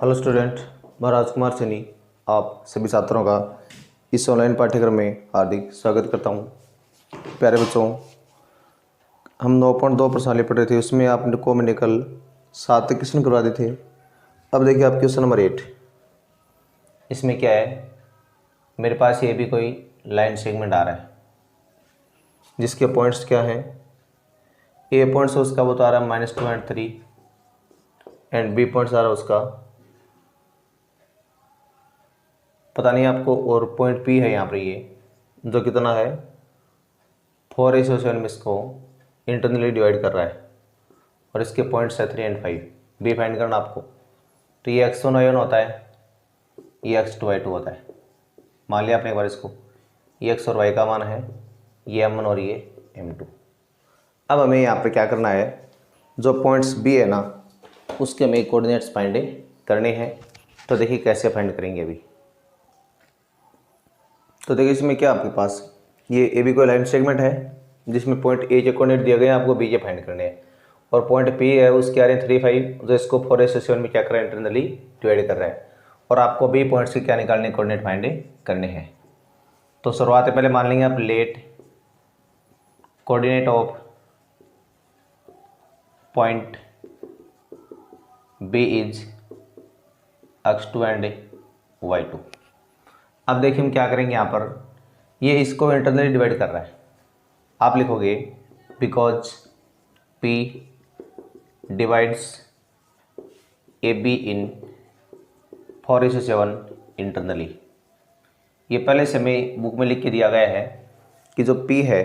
Hello student, मैं राजकुमार सैनी आप सभी छात्रों का इस ऑनलाइन पाठ्यक्रम में हार्दिक स्वागत करता हूं। प्यारे बच्चों, हम 9.2 प्रश्नावली पढ़ रहे थे, उसमें आपने को मैंने कल 7 क्वेश्चन करवा दिए थे। अब देखिए आप क्वेश्चन नंबर 8। इसमें क्या है, मेरे पास ये भी कोई लाइन सेगमेंट आ रहा है जिसके पॉइंट्स क्या हैं। ए पॉइंट्स उसका वो तो आ रहा है -2 और 3 एंड बी पॉइंट्स आ रहा है उसका पता नहीं आपको, और पॉइंट पी है यहाँ पर ये जो कितना है 4:7 में इसको इंटरनली डिवाइड कर रहा है और इसके पॉइंट्स है 3 और 5। बी फाइंड करना आपको। तो ये x1 y1 होता है, ये x2 y2 होता है। मान लिया आपने एक बार इसको, ये x और y का मान है, ये m1 और ये m2। अब हमें यहाँ पर क्या करना है, जो पॉइंट्स b है ना उसके हमें कोऑर्डिनेट्स फाइंड करने हैं। तो देखिए कैसे फाइंड करेंगे अभी। तो देखिए इसमें क्या आपके पास ये ए बी को लाइन सेगमेंट है जिसमें पॉइंट ए के कोऑर्डिनेट दिए गए हैं, आपको बी के फाइंड करने हैं। और पॉइंट पी है उसके आ रहे हैं 3, 5, जो इसको 4:7 में क्या कर रहा है इंटरनली डिवाइड कर रहा है। और आपको बी पॉइंट्स के क्या निकालने कोऑर्डिनेट फाइंड करने हैं। तो शुरुआत में पहले मान लेंगे आप let coordinate of point B is x2 and y2। अब देखिए हम क्या करेंगे, यहाँ पर ये इसको इंटरनली डिवाइड कर रहा है। आप लिखोगे because P divides A B in 4:7 internally. ये पहले से हमें बुक में लिख के दिया गया है कि जो P है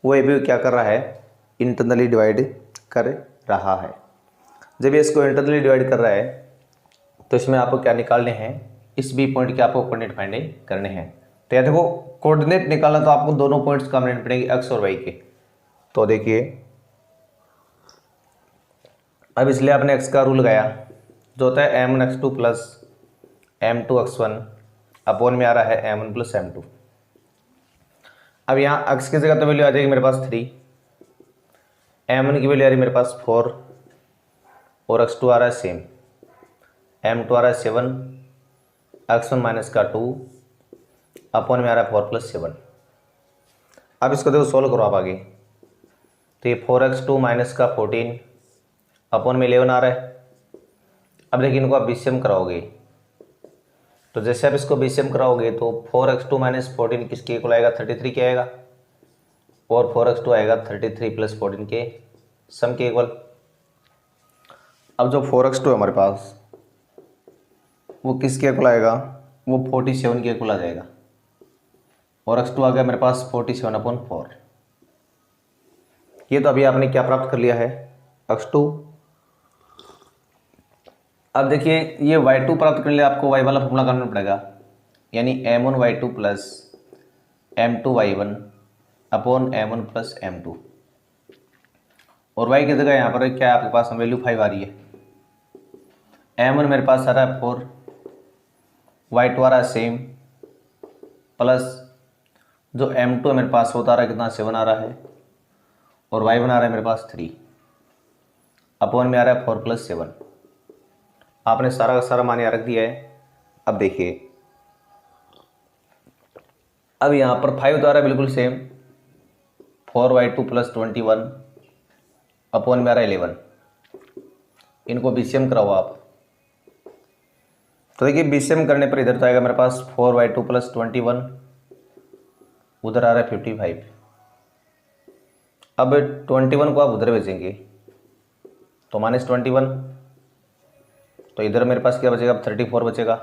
वो ए बी क्या कर रहा है, इंटरनली डिवाइड कर रहा है। जब ये इसको इंटरनली डिवाइड कर रहा है तो इसमें आपको क्या निकालने हैं, इस बी पॉइंट के आपको कोऑर्डिनेट फाइंड करने हैं। तो याद देखो कोऑर्डिनेट निकालना तो आपको दोनों पॉइंट्स का लेने पड़ेंगे x और y के। तो देखिए अब इसलिए आपने x का रूल लगाया जो होता है m1 x2 plus m2 x1 upon में आ रहा है m1 प्लस m2। अब यहाँ x की जगह तो वैल्यू आ जाएगी मेरे पास 3, m1 की वैल्यू आ रही है मेरे पास 4 और x2 आ रहा है सेम, m2 आ रहा है 7, x1 माइनस का 2 अपॉन में आ रहा है 4 + 7। अब इसको देखो सोल्व करो आप आगे। तो ये 4x2 माइनस का 14 अपॉन में 11 आ रहा है। अब देखिए इनको आप बीसीएम कराओगे, तो जैसे आप इसको बीसीएम कराओगे तो 4x2 माइनस 14 किसके इक्वल आएगा, 33 के आएगा। और 4x2 आएगा 33 + 14 के सम के इक्वल। अब जो 4x2 है हमारे पास वो किसके इक्वल आएगा, वो 47 के इक्वल आ जाएगा। और x2 आ गया मेरे पास 47/4। ये तो अभी आपने क्या प्राप्त कर लिया है, x2। अब देखिए ये y2 प्राप्त करने के लिए आपको y वाला फॉर्मूला करना पड़ेगा, यानी m1 y2 plus m2 y1 upon m1 plus m2। और y की जगह यहाँ पर क्या है आपके पास वैल्यू 5 आ रही है। m1 मेरे पास आ रहा है 4, y2 आ रहा है सेम, प्लस जो m2 है मेरे पास होता आ रहा है कितना 7 आ रहा है, और y1 आ रहा है मेरे पास 3 अपॉन में आ रहा है 4 + 7। आपने सारा का सारा मान यहाँ रख दिया है। अब देखिए अब यहाँ पर 5 तो आ रहा है बिल्कुल सेम, 4y2 + 21 अपॉन में आ रहा है 11। इनको बीसीएम कराओ आप। तो देखिए बीसीएम करने पर इधर तो आएगा मेरे पास 4y2 + 21, उधर आ रहा है 55। अब 21 को आप उधर भेजेंगे तो -21, तो इधर मेरे पास क्या बचेगा, अब 34 बचेगा।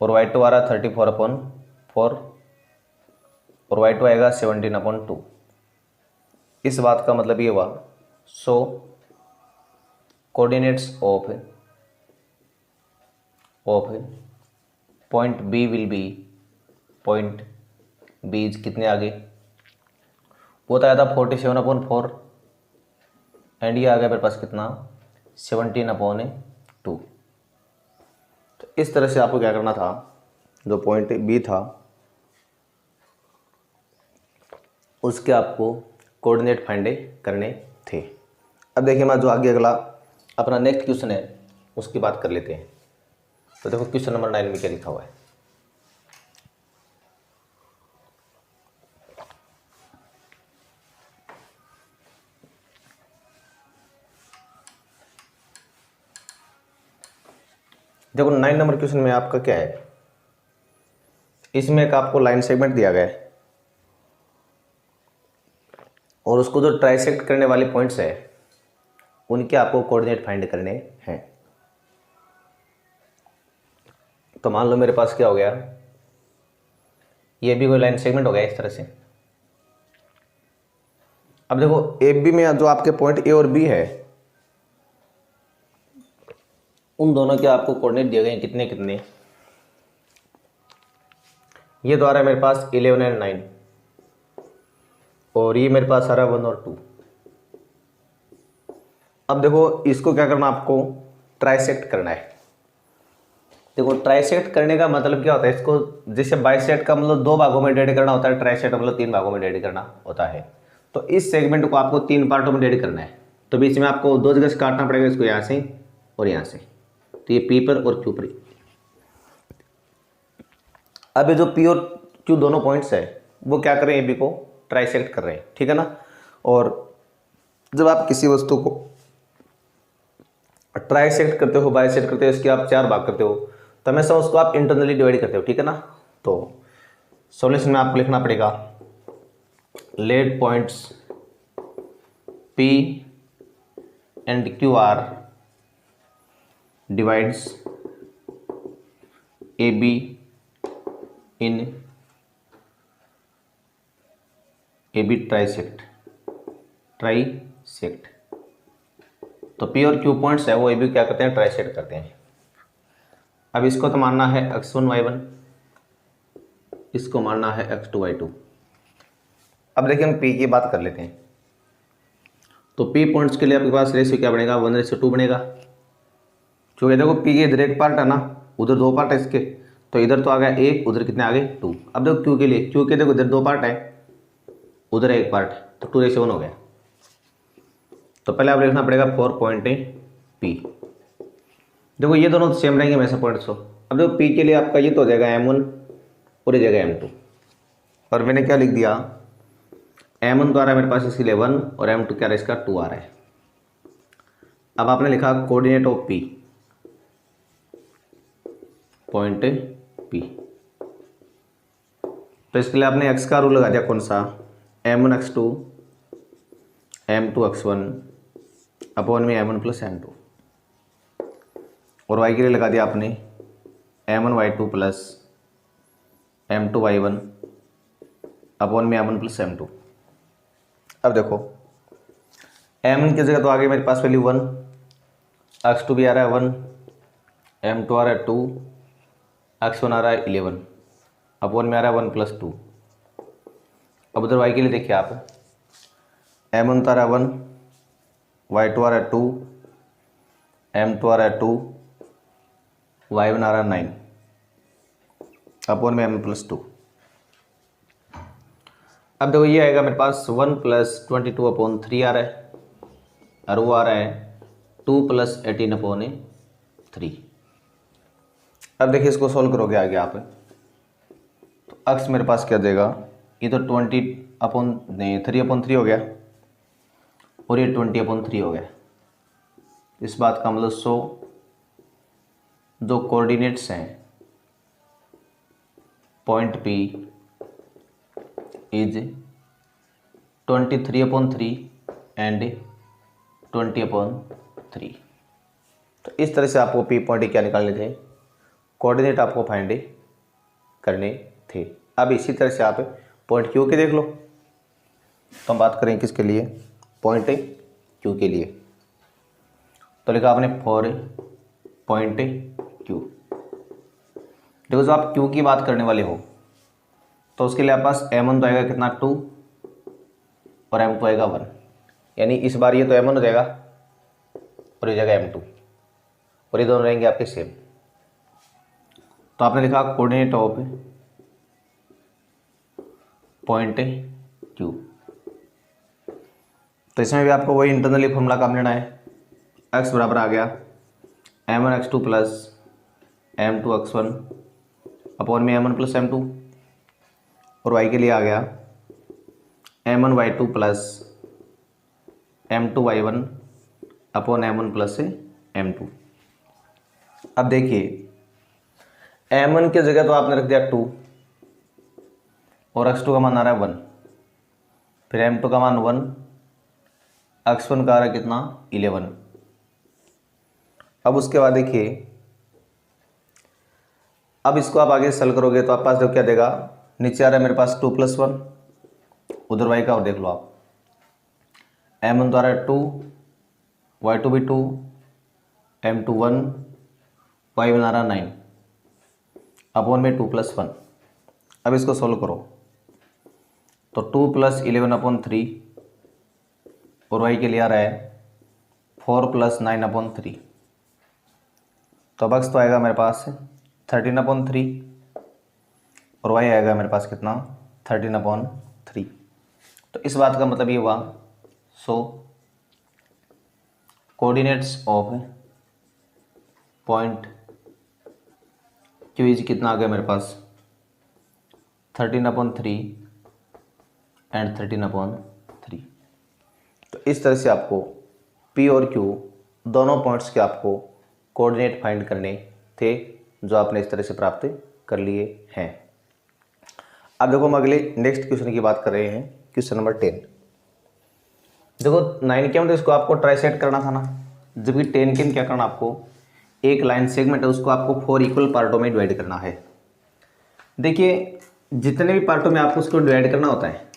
और y2 आ रहा है 34/4 और y2 आएगा 17/2। इस बात का मतलब ये हुआ, so coordinates of point b will be, point b's कितने आगे, वो तो आया था 47/4 एंड ये आ गया मेरे पास कितना 17/2। तो इस तरह से आपको क्या करना था, जो पॉइंट बी था उसके आपको कोऑर्डिनेट फाइंड करने थे। अब देखिए मैं जो आगे अगला अपना नेक्स्ट क्वेश्चन है उसकी बात कर लेते हैं। तो देखो क्वेश्चन नंबर 9 में क्या लिखा हुआ है। देखो 9 नंबर क्वेश्चन में आपका क्या है, इसमें एक आपको लाइन सेगमेंट दिया गया है और उसको जो ट्राइसेक्ट करने वाले पॉइंट्स है उनके आपको कोऑर्डिनेट फाइंड करने हैं। तो मान लो मेरे पास क्या हो गया, ये भी कोई लाइन सेगमेंट हो गया इस तरह से। अब देखो ए बी में जो आपके पॉइंट ए और बी है उन दोनों के आपको कोऑर्डिनेट दिए गए हैं, कितने कितने। ये तो आ रहा है मेरे पास 11 और 9 और ये मेरे पास आ रहा है 1 और 2। अब देखो इसको क्या करना, आपको ट्राइसेक्ट करना है। देखो ट्राइसेक्ट करने का मतलब क्या होता है, इसको जैसे बाइसेक्ट का मतलब 2 भागों में डिवाइड करना होता है, ट्राइसेक्ट मतलब 3 भागों में डिवाइड करना होता है। तो इस सेगमेंट को आपको 3 पार्टों में डिवाइड करना है। तो बीच में आपको 2 जगह से काटना पड़ेगा, इसको यहाँ से और यहाँ से। तो ये पी पर और क्यू पर। अब ये जो पी और क्यू दोनों पॉइंट्स है वो क्या कर रहे हैं, ए बी को ट्राइसेक्ट कर रहे हैं, ठीक है ना। और जब आप किसी वस्तु को ट्राइसेक्ट करते हो, बाइसेक्ट करते हो, इसके आप 4 भाग करते हो, तो हमेशा उसको आप इंटरनली डिवाइड करते हो, ठीक है ना। तो सॉल्यूशन में आपको लिखना पड़ेगा let points P and Q are divides AB in AB trisect. तो P और Q पॉइंट्स है वो AB क्या करते हैं, ट्राइसेक्ट करते हैं। अब इसको तो मानना है x1 y1, इसको मानना है x2 y2। अब देखिए हम P की बात कर लेते हैं। तो P पॉइंट्स के लिए आपके पास रेशियो क्या बनेगा, 1:2 बनेगा। क्योंकि देखो P के इधर एक पार्ट है ना, उधर 2 पार्ट है इसके, तो इधर तो आ गया 1, उधर कितने आ गए 2। अब देखो Q के लिए, Q के देखो इधर 2 पार्ट है, उधर 1 पार्ट, तो 2:1 हो गया। तो पहले आप लिखना पड़ेगा 4 पॉइंट P। देखो ये दोनों सेम रहेंगे हमेशा पॉइंट्स। अब देखो P के लिए आपका ये तो हो जाएगा M1 और ये जाएगा M2। और मैंने क्या लिख दिया, M1 तो आ रहा है मेरे पास इसके लिए 1 और M2 क्या रहा है इसका 2 आ रहा है। अब आपने लिखा coordinate of P, point P। तो इसके लिए आपने x का रूल लगा दिया, कौन सा, M1 x2 M2 x1 upon में M1 प्लस M2। और y के लिए लगा दिया आपने M1 y2 plus M2 y1 upon में M1 प्लस M2। अब देखो M1 की जगह तो आगे मेरे पास वैल्यू 1, x2 भी आ रहा है 1, M2 आ रहा है 2, x1 आ रहा है 11 अपॉन में आ रहा है 1 प्लस 2। अब उधर y के लिए देखिए आप, M1 तो आ रहा है 1, y2 आ रहा है 2, M2 आ रहा है 2, y1 आ रहा है 9 अपॉन में M प्लस 2। अब देखो ये आएगा मेरे पास 1 प्लस 22 अपॉन 3 आ रहा है, और वो आ रहा है 2 प्लस 18 अपॉन 3। अब देखिए इसको सॉल्व करोगे आगे आप, तो x मेरे पास क्या देगा, ये तो 3/3 हो गया और ये 20/3 हो गया। इस बात का मतलब 100 जो कोऑर्डिनेट्स हैं पॉइंट P इज 23/3 एंड 20/3। तो इस तरह से आपको P पॉइंट क्या निकालने थे, कोऑर्डिनेट आपको फाइंड करने थे। अब इसी तरह से आप पॉइंट Q के देख लो। तो हम बात करें किसके लिए, पॉइंट Q के लिए। तो लिखा आपने 4 पॉइंट Q। देखो जो आप Q की बात करने वाले हो तो उसके लिए आप पास M1 तो आएगा कितना 2 और M2 आएगा 1, यानी इस बार ये तो M1 हो जाएगा और ये जाएगा M2 और ये दोनों रहेंगे आपके सेम। तो आपने लिखा कोऑर्डिनेट ऑफ पॉइंट Q। तो इसमें भी आपको वही इंटरनली फॉर्मूला काम लेना है, x बराबर आ गया m1 x2 plus m2 x1 upon में m1 प्लस m2, और y के लिए आ गया m1 y2 plus m2 y1 upon m1 plus m2। अब देखिए m1 की जगह तो आपने रख दिया 2 और x2 का मान आ रहा है 1, फिर m2 का मान 1, x1 का आ रहा है कितना 11। अब उसके बाद देखिए, अब इसको आप आगे सॉल्व करोगे तो आप पास देखो क्या देगा, नीचे आ रहा है मेरे पास 2 + 1, उधर y का और देख लो आप, m1 तो आ रहा है 2, y2 भी 2, m2 1, y1 आ रहा है 9 अपॉन में 2 + 1। अब इसको सोल्व करो तो 2 + 11 अपॉन 3 और y के लिए आ रहा है 4 + 9 अपॉन 3। तो अब x तो आएगा मेरे पास 13 अपॉन 3 और y आएगा मेरे पास कितना 13 अपॉन 3। तो इस बात का मतलब ये हुआ, so coordinates of point Q कितना आ गया मेरे पास 13 अपॉन 3 एंड 13 अपॉन 3। तो इस तरह से आपको P और Q दोनों पॉइंट्स के आपको कोऑर्डिनेट फाइंड करने थे, जो आपने इस तरह से प्राप्त कर लिए हैं। अब देखो हम अगले नेक्स्ट क्वेश्चन की बात कर रहे हैं, क्वेश्चन नंबर 10। देखो 9 के में तो इसको आपको ट्राइसेट करना था ना, जबकि 10 के में क्या करना, आपको एक लाइन सेगमेंट है उसको आपको 4 इक्वल पार्टों में डिवाइड करना है। देखिए जितने भी पार्टों में आपको उसको डिवाइड करना होता है,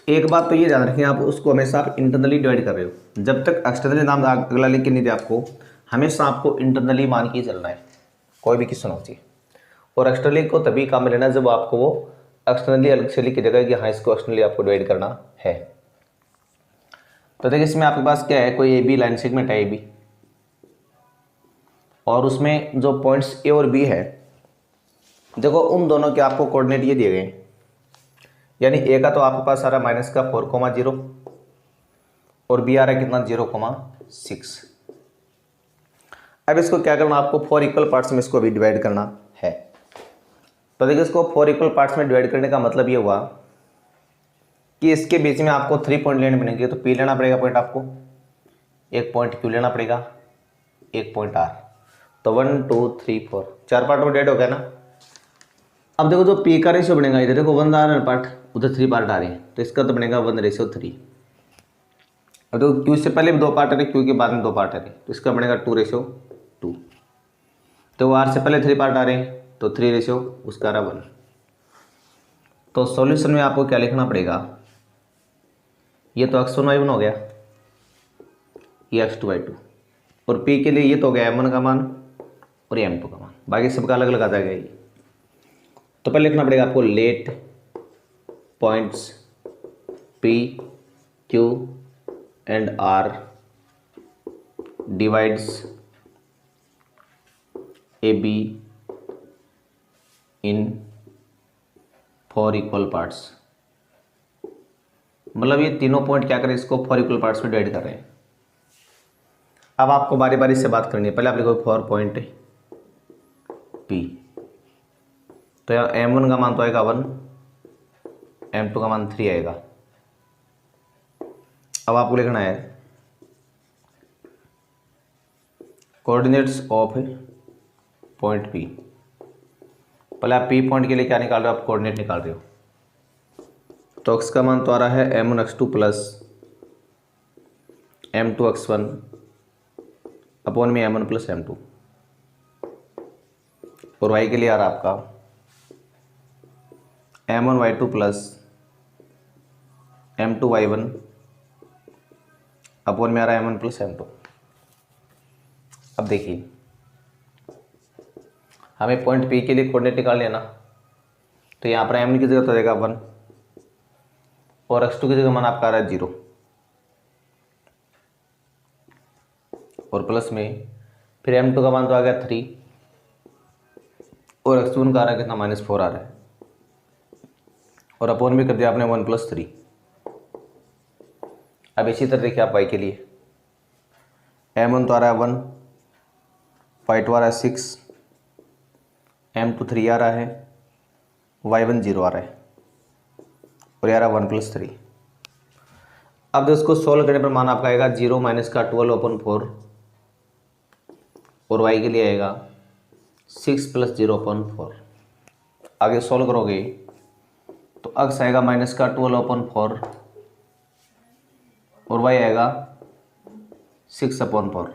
एक बात तो ये ध्यान रखें, आप उसको हमेशा आप इंटरनली डिवाइड कर रहे हो। जब तक एक्सटर्नली नाम अगला लिख के नहीं दे आपको, हमेशा आपको इंटरनली मान के चलना है कोई भी क्वेश्चन होती है। और एक्सटर्नली को तभी काम में लेना जब आपको वो एक्सटर्नली अलग से लिख के देगा कि हाँ इसको एक्सटर्नली आपको डिवाइड करना है। तो देखिए इसमें आपके पास क्या है, कोई ए बी लाइन सेगमेंट है ए बी, और उसमें जो पॉइंट्स ए और बी है, देखो उन दोनों के आपको कोऑर्डिनेट ये दिए गए, यानी ए का तो आपके पास आ रहा है -4,0 और बी आ रहा है कितना 0,6। अब इसको क्या करना, आपको 4 इक्वल पार्ट्स में इसको भी डिवाइड करना है। तो देखिए इसको 4 इक्वल पार्ट्स में डिवाइड करने का मतलब ये हुआ कि इसके बीच में आपको 3 पॉइंट लेने पड़ेंगे। तो पी लेना पड़ेगा पॉइंट आपको, एक पॉइंट क्यू लेना पड़ेगा, एक पॉइंट आर। तो 1 2 3 4 4 पार्ट में डिवाइड हो गया ना। अब देखो जो पी का रेशियो बनेगा, इधर देखो 1 आ रहा है पार्ट, उधर 3 पार्ट आ रहे हैं, तो इसका तो बनेगा 1:3। अब देखो क्यू से पहले भी 2 पार्ट आ रहे, क्यू के बाद में 2 पार्ट आ रहे, तो इसका बनेगा 2:2। तो आर से पहले 3 पार्ट आ रहे हैं, तो 3 उसका आ रहा 1। तो सॉल्यूशन में आपको क्या लिखना पड़ेगा, ये तो x1 y1 हो गया, ये x2 y2, और p के लिए ये तो हो गया m1 का मान और ये m2 का मान, बाकी सबका अलग अलग आ जाएगा ये। तो पहले लिखना पड़ेगा आपको let points p q and r divides A B in 4 equal parts. मतलब ये तीनों पॉइंट क्या करें, इसको 4 इक्वल पार्ट्स में डिवाइड कर रहे हैं। अब आपको बारी बारी से बात करनी है, पहले आप लिखो 4 पॉइंट P। तो यहाँ m1 का मान तो आएगा 1, m2 का मान 3 आएगा। अब आपको लिखना है कोऑर्डिनेट्स ऑफ पॉइंट P। पहले आप P पॉइंट के लिए क्या निकाल रहे हो, आप कोऑर्डिनेट निकाल रहे हो। तो x का मान तो आ रहा है m1 x2 plus m2 x1 upon में m1 प्लस m2, और y के लिए आ रहा है आपका m1 y2 plus m2 y1 upon में आ रहा है m1 प्लस m2। अब देखिए हमें पॉइंट P के लिए कोऑर्डिनेट निकाल लेना, तो यहाँ पर m1 की जगह तो रहेगा 1 और x2 की जगह मान आपका आ रहा है 0, और प्लस में फिर m2 का मान तो आ गया 3 और x1 का आ रहा है कितना -4 आ रहा है, और अपॉन में कर दिया आपने 1 + 3। अब इसी तरह देखिए आप y के लिए m1 तो आ रहा है 1 y2 आ रहा है 6, m2 3 आ रहा है, y1 0 आ रहा है और ये आ रहा है 1 + 3। अब इसको सोल्व करने पर मान आपका आएगा 0 - का 12/4 और y के लिए आएगा 6 + 0/4। आगे सोल्व करोगे तो x आएगा -का 12/4 और y आएगा 6/4,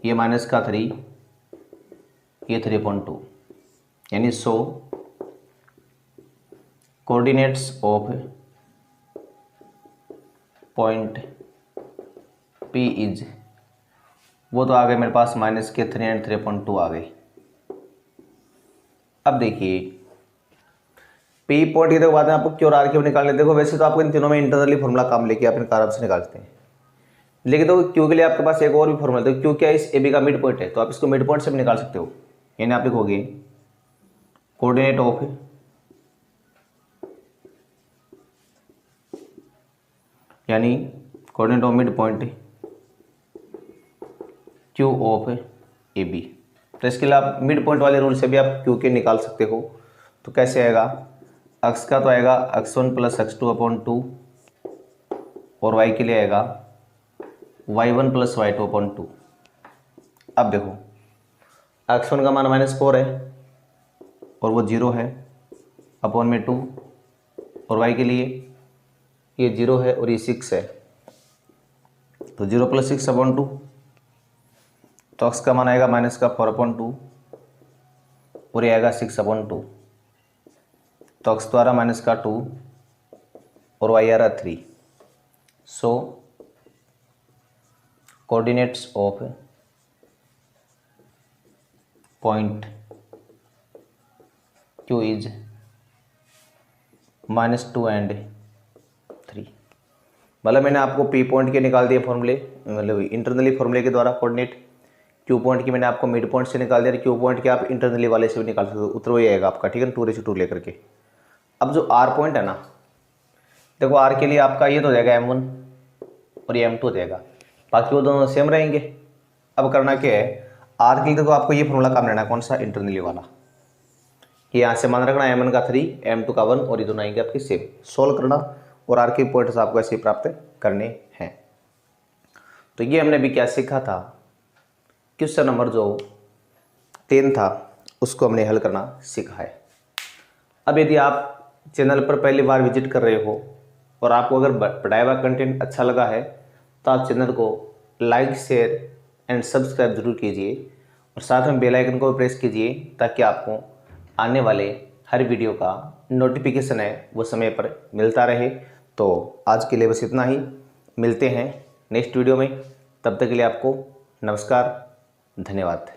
ये -का 3, ये 3/2, यानी so coordinates of point P is, वो तो आ गए मेरे पास -3 एंड 3.2 आ गए। अब देखिए P पॉइंट की बाद में आपको क्यू और आर क्यू निकालने, देखो वैसे तो आपको इन तीनों में इंटरनली फॉर्मूला काम लेके आप इनका आराम से निकालते हैं, लेकिन तो क्यू के लिए आपके पास एक और भी फॉर्मूला है। तो क्यू क्या है, इस ए बी का मिड पॉइंट है, तो आप इसको मिड पॉइंट से भी निकाल सकते हो। यानी आप लिखोगे coordinate of mid point Q of A B. तो इसके लिए आप मिड पॉइंट वाले रूल से भी आप क्यू के निकाल सकते हो। तो कैसे आएगा, x का तो आएगा x1 + x2/2 और y के लिए आएगा y1 + y2/2। अब देखो x1 का मान -4 है और वो 0 है, अपॉन में 2, और y के लिए ये 0 है और ये 6 है, तो 0 + 6/2, तो x का मान आएगा -का 4/2 और ये आएगा 6/2, तो x तो आ रहा -का 2 और y आ रहा 3। So coordinates of point Q is -2 and 3। मतलब मैंने आपको P पॉइंट के निकाल दिए फॉर्मूले, मतलब इंटरनली फॉर्मूले के द्वारा कोऑर्डिनेट। Q पॉइंट की मैंने आपको मिड पॉइंट से निकाल दिया, Q पॉइंट के आप इंटरनली वाले से भी निकाल सकते हो, उत्तर वही आएगा आपका, ठीक है, 2/2 लेकर के। अब जो R पॉइंट है ना, देखो R के लिए आपका ये तो हो जाएगा M1 और ये M2 हो जाएगा, बाकी वो दोनों सेम रहेंगे। अब करना क्या है, R के लिए देखो आपको ये फॉर्मूला काम लेना है, कौन सा, इंटरनली वाला। ये यहाँ से मान रखना M1 का 3, M2 का 1 और ये दोनों आएंगे आपके सेम। सोल्व करना और R के पॉइंट्स आपको ऐसे प्राप्त करने हैं। तो ये हमने भी क्या सीखा था, क्वेश्चन नंबर जो 10 था उसको हमने हल करना सीखा है। अब यदि आप चैनल पर पहली बार विजिट कर रहे हो और आपको अगर पढ़ाया हुआ कंटेंट अच्छा लगा है तो आप चैनल को लाइक, शेयर एंड सब्सक्राइब जरूर कीजिए और साथ में बेल आइकन को प्रेस कीजिए ताकि आपको आने वाले हर वीडियो का नोटिफिकेशन है वो समय पर मिलता रहे। तो आज के लिए बस इतना ही, मिलते हैं नेक्स्ट वीडियो में, तब तक के लिए आपको नमस्कार, धन्यवाद।